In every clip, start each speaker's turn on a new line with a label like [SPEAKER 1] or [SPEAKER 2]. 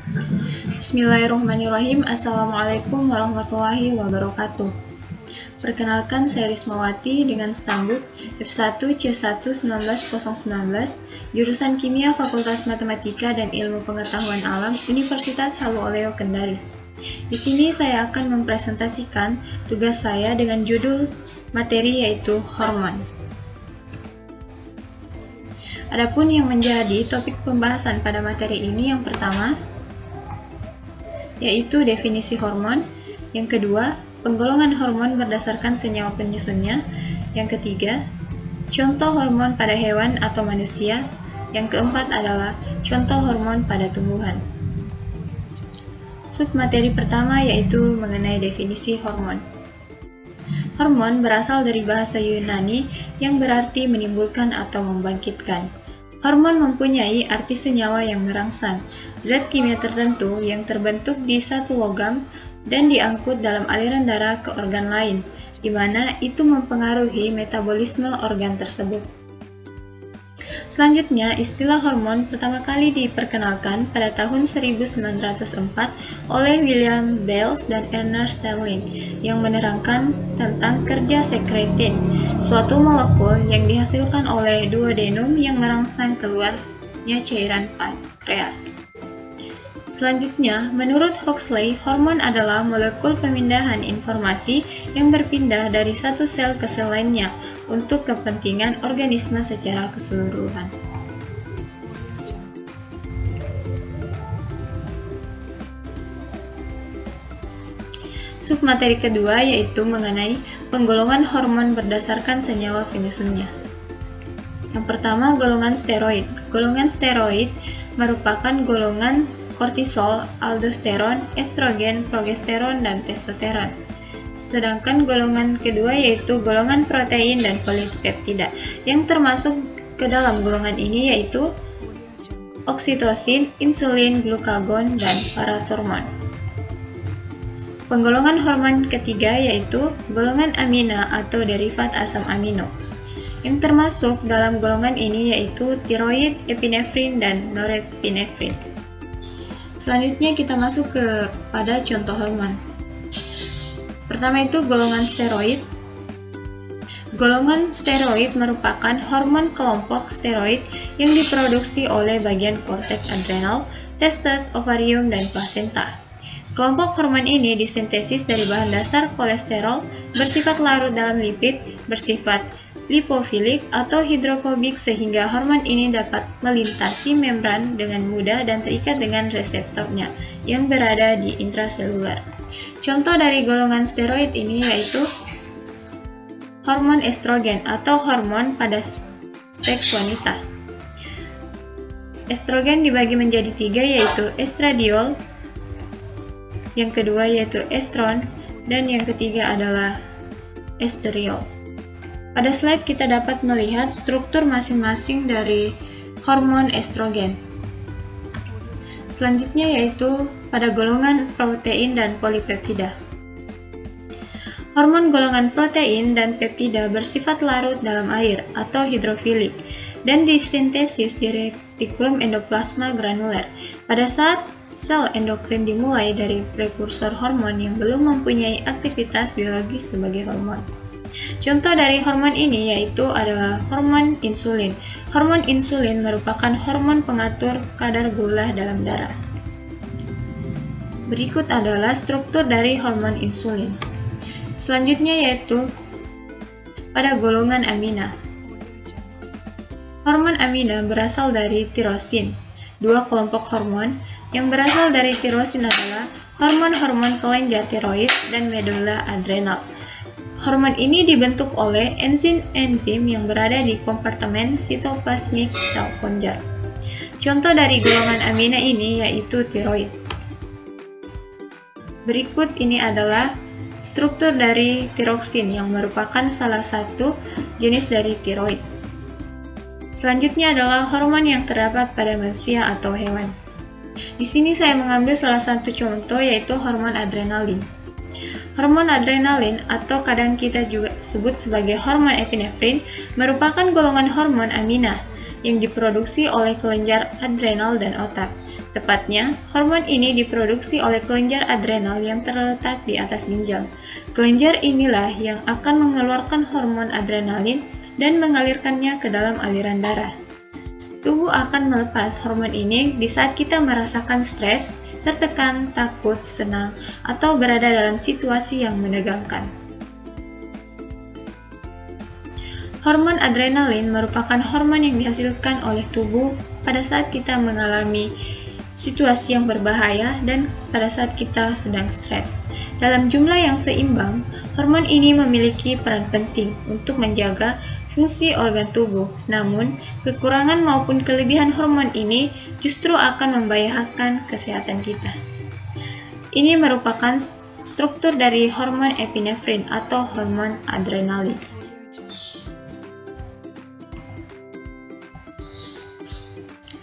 [SPEAKER 1] Bismillahirrahmanirrahim. Assalamualaikum warahmatullahi wabarakatuh. Perkenalkan, saya Rismawati dengan stambuk F1C1-19019, jurusan Kimia Fakultas Matematika dan Ilmu Pengetahuan Alam, Universitas Haluoleo Kendari. Di sini saya akan mempresentasikan tugas saya dengan judul materi yaitu hormon. Adapun yang menjadi topik pembahasan pada materi ini yang pertama yaitu definisi hormon, yang kedua penggolongan hormon berdasarkan senyawa penyusunnya, yang ketiga contoh hormon pada hewan atau manusia, yang keempat adalah contoh hormon pada tumbuhan. Submateri pertama yaitu mengenai definisi hormon. Hormon berasal dari bahasa Yunani yang berarti menimbulkan atau membangkitkan. Hormon mempunyai arti senyawa yang merangsang, zat kimia tertentu yang terbentuk di satu logam dan diangkut dalam aliran darah ke organ lain, di mana itu mempengaruhi metabolisme organ tersebut. Selanjutnya, istilah hormon pertama kali diperkenalkan pada tahun 1904 oleh William Bailes dan Ernest Sterling yang menerangkan tentang kerja sekretin, suatu molekul yang dihasilkan oleh duodenum yang merangsang keluarnya cairan pankreas. Selanjutnya, menurut Huxley, hormon adalah molekul pemindahan informasi yang berpindah dari satu sel ke sel lainnya untuk kepentingan organisme secara keseluruhan. Submateri kedua yaitu mengenai penggolongan hormon berdasarkan senyawa penyusunnya. Yang pertama, golongan steroid. Golongan steroid merupakan golongan kortisol, aldosteron, estrogen, progesteron, dan testosteron. Sedangkan golongan kedua yaitu golongan protein dan polipeptida, yang termasuk ke dalam golongan ini yaitu oksitosin, insulin, glukagon, dan parathormon. Penggolongan hormon ketiga yaitu golongan amina atau derivat asam amino, yang termasuk dalam golongan ini yaitu tiroid, epinefrin, dan norepinefrin. Selanjutnya kita masuk pada contoh hormon. Pertama itu golongan steroid. Golongan steroid merupakan hormon kelompok steroid yang diproduksi oleh bagian korteks adrenal, testes, ovarium, dan plasenta. Kelompok hormon ini disintesis dari bahan dasar kolesterol, bersifat larut dalam lipid, bersifat lipofilik atau hidrofobik sehingga hormon ini dapat melintasi membran dengan mudah dan terikat dengan reseptornya yang berada di intraseluler. Contoh dari golongan steroid ini yaitu hormon estrogen atau hormon pada seks wanita. Estrogen dibagi menjadi tiga yaitu estradiol, yang kedua yaitu estron, dan yang ketiga adalah estriol. Pada slide kita dapat melihat struktur masing-masing dari hormon estrogen. Selanjutnya yaitu pada golongan protein dan polipeptida. Hormon golongan protein dan peptida bersifat larut dalam air atau hidrofilik dan disintesis di retikulum endoplasma granuler. Pada saat sel endokrin dimulai dari prekursor hormon yang belum mempunyai aktivitas biologis sebagai hormon. Contoh dari hormon ini yaitu adalah hormon insulin. Hormon insulin merupakan hormon pengatur kadar gula dalam darah. Berikut adalah struktur dari hormon insulin. Selanjutnya yaitu pada golongan amina. Hormon amina berasal dari tirosin. Dua kelompok hormon yang berasal dari tirosin adalah hormon-hormon kelenjar tiroid dan medula adrenal. Hormon ini dibentuk oleh enzim-enzim yang berada di kompartemen sitoplasmik sel kelenjar. Contoh dari golongan amina ini yaitu tiroid. Berikut ini adalah struktur dari tiroksin yang merupakan salah satu jenis dari tiroid. Selanjutnya adalah hormon yang terdapat pada manusia atau hewan. Di sini saya mengambil salah satu contoh yaitu hormon adrenalin. Hormon adrenalin atau kadang kita juga sebut sebagai hormon epinefrin merupakan golongan hormon amina yang diproduksi oleh kelenjar adrenal dan otak. Tepatnya, hormon ini diproduksi oleh kelenjar adrenal yang terletak di atas ginjal. Kelenjar inilah yang akan mengeluarkan hormon adrenalin dan mengalirkannya ke dalam aliran darah. Tubuh akan melepas hormon ini di saat kita merasakan stres, tertekan, takut, senang, atau berada dalam situasi yang menegangkan. Hormon adrenalin merupakan hormon yang dihasilkan oleh tubuh pada saat kita mengalami situasi yang berbahaya dan pada saat kita sedang stres. Dalam jumlah yang seimbang, hormon ini memiliki peran penting untuk menjaga fungsi organ tubuh. Namun, kekurangan maupun kelebihan hormon ini justru akan membahayakan kesehatan kita. Ini merupakan struktur dari hormon epinefrin atau hormon adrenalin.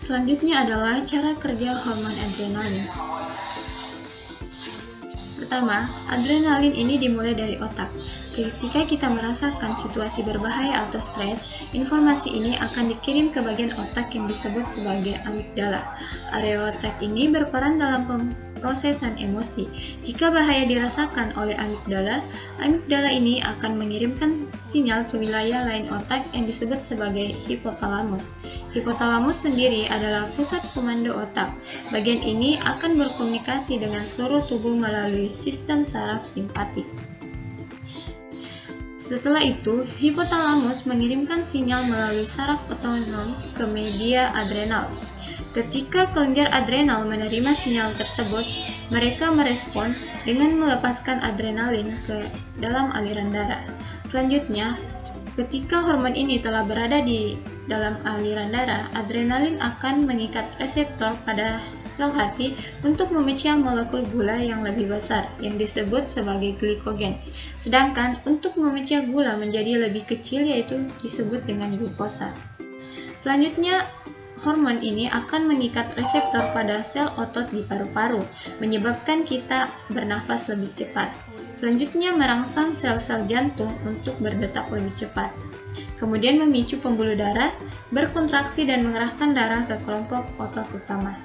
[SPEAKER 1] Selanjutnya adalah cara kerja hormon adrenalin. Pertama, adrenalin ini dimulai dari otak. Ketika kita merasakan situasi berbahaya atau stres, informasi ini akan dikirim ke bagian otak yang disebut sebagai amigdala. Area otak ini berperan dalam pemrosesan emosi. Jika bahaya dirasakan oleh amigdala, amigdala ini akan mengirimkan sinyal ke wilayah lain otak yang disebut sebagai hipotalamus. Hipotalamus sendiri adalah pusat komando otak. Bagian ini akan berkomunikasi dengan seluruh tubuh melalui sistem saraf simpatik. Setelah itu, hipotalamus mengirimkan sinyal melalui saraf otonom ke media adrenal. Ketika kelenjar adrenal menerima sinyal tersebut, mereka merespon dengan melepaskan adrenalin ke dalam aliran darah. Selanjutnya, ketika hormon ini telah berada di dalam aliran darah, adrenalin akan mengikat reseptor pada sel hati untuk memecah molekul gula yang lebih besar, yang disebut sebagai glikogen. Sedangkan untuk memecah gula menjadi lebih kecil, yaitu disebut dengan glukosa. Selanjutnya, hormon ini akan mengikat reseptor pada sel otot di paru-paru, menyebabkan kita bernafas lebih cepat. Selanjutnya merangsang sel-sel jantung untuk berdetak lebih cepat. Kemudian memicu pembuluh darah berkontraksi dan mengerahkan darah ke kelompok otot utama.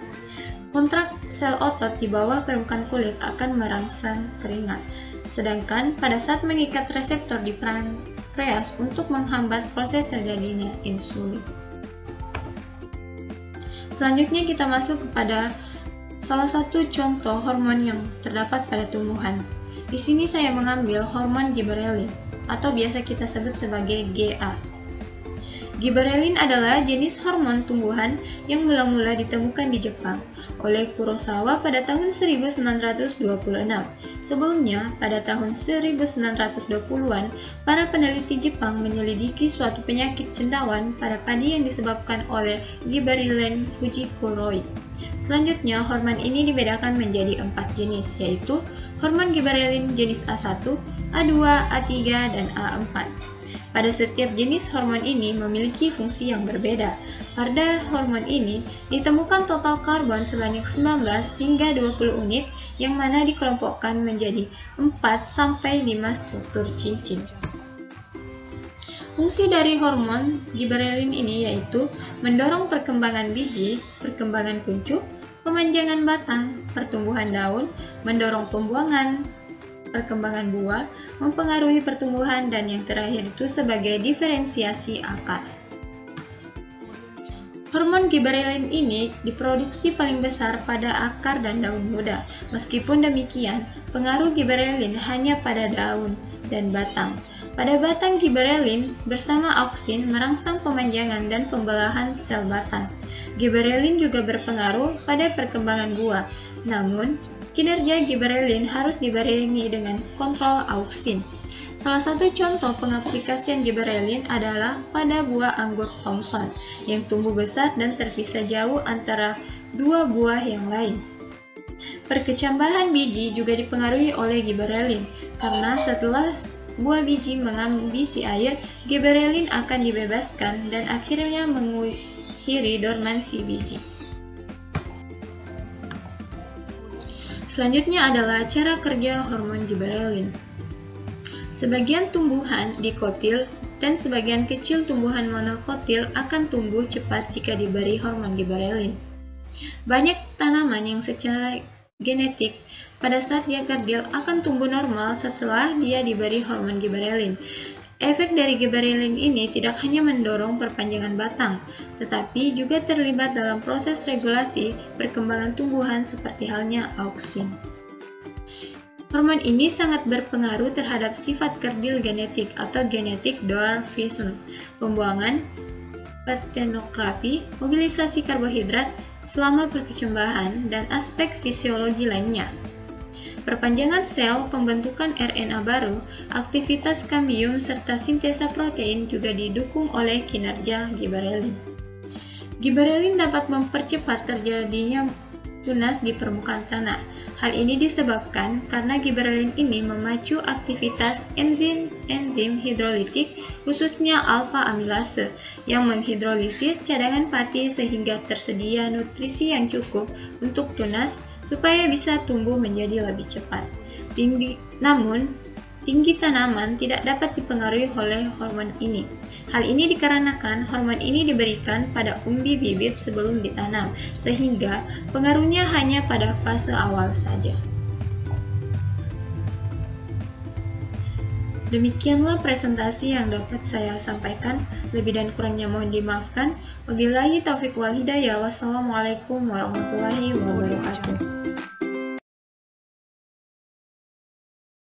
[SPEAKER 1] Kontrak sel otot di bawah permukaan kulit akan merangsang keringat. Sedangkan pada saat mengikat reseptor di pankreas untuk menghambat proses terjadinya insulin. Selanjutnya kita masuk kepada salah satu contoh hormon yang terdapat pada tumbuhan. Di sini saya mengambil hormon giberelin atau biasa kita sebut sebagai GA. Giberelin adalah jenis hormon tumbuhan yang mula-mula ditemukan di Jepang oleh Kurosawa pada tahun 1926. Sebelumnya, pada tahun 1920-an, para peneliti Jepang menyelidiki suatu penyakit cendawan pada padi yang disebabkan oleh Gibberellin fujikuroi. Selanjutnya, hormon ini dibedakan menjadi 4 jenis, yaitu hormon giberelin jenis A1, A2, A3, dan A4. Pada setiap jenis hormon ini memiliki fungsi yang berbeda. Pada hormon ini ditemukan total karbon sebanyak 19 hingga 20 unit yang mana dikelompokkan menjadi 4-5 struktur cincin. Fungsi dari hormon giberelin ini yaitu mendorong perkembangan biji, perkembangan kuncup, pemanjangan batang, pertumbuhan daun, mendorong pembuangan, perkembangan buah, mempengaruhi pertumbuhan, dan yang terakhir itu sebagai diferensiasi akar. Hormon giberelin ini diproduksi paling besar pada akar dan daun muda. Meskipun demikian, pengaruh giberelin hanya pada daun dan batang. Pada batang, giberelin bersama auksin merangsang pemanjangan dan pembelahan sel batang. Giberelin juga berpengaruh pada perkembangan buah. Namun, kinerja giberelin harus dibarengi dengan kontrol auksin. Salah satu contoh pengaplikasian giberelin adalah pada buah anggur Thomson yang tumbuh besar dan terpisah jauh antara dua buah yang lain. Perkecambahan biji juga dipengaruhi oleh giberelin karena setelah buah biji mengambisi air, giberelin akan dibebaskan dan akhirnya mengakhiri dormansi biji. Selanjutnya adalah cara kerja hormon giberelin. Sebagian tumbuhan dikotil dan sebagian kecil tumbuhan monokotil akan tumbuh cepat jika diberi hormon giberelin. Banyak tanaman yang secara genetik pada saat dia kerdil akan tumbuh normal setelah dia diberi hormon giberelin. Efek dari giberelin ini tidak hanya mendorong perpanjangan batang, tetapi juga terlibat dalam proses regulasi perkembangan tumbuhan seperti halnya auksin. Hormon ini sangat berpengaruh terhadap sifat kerdil genetik atau genetic dwarfism, pembuangan, partenografi, mobilisasi karbohidrat selama perkecambahan, dan aspek fisiologi lainnya. Perpanjangan sel, pembentukan RNA baru, aktivitas kambium, serta sintesa protein juga didukung oleh kinerja giberelin. Giberelin dapat mempercepat terjadinya tunas di permukaan tanah. Hal ini disebabkan karena giberelin ini memacu aktivitas enzim hidrolitik, khususnya alfa amilase, yang menghidrolisis cadangan pati sehingga tersedia nutrisi yang cukup untuk tunas supaya bisa tumbuh menjadi lebih cepat. Namun, tinggi tanaman tidak dapat dipengaruhi oleh hormon ini. Hal ini dikarenakan hormon ini diberikan pada umbi bibit sebelum ditanam, sehingga pengaruhnya hanya pada fase awal saja. Demikianlah presentasi yang dapat saya sampaikan. Lebih dan kurangnya mohon dimaafkan. Wabillahi taufiq wal hidayah. Wassalamualaikum warahmatullahi wabarakatuh.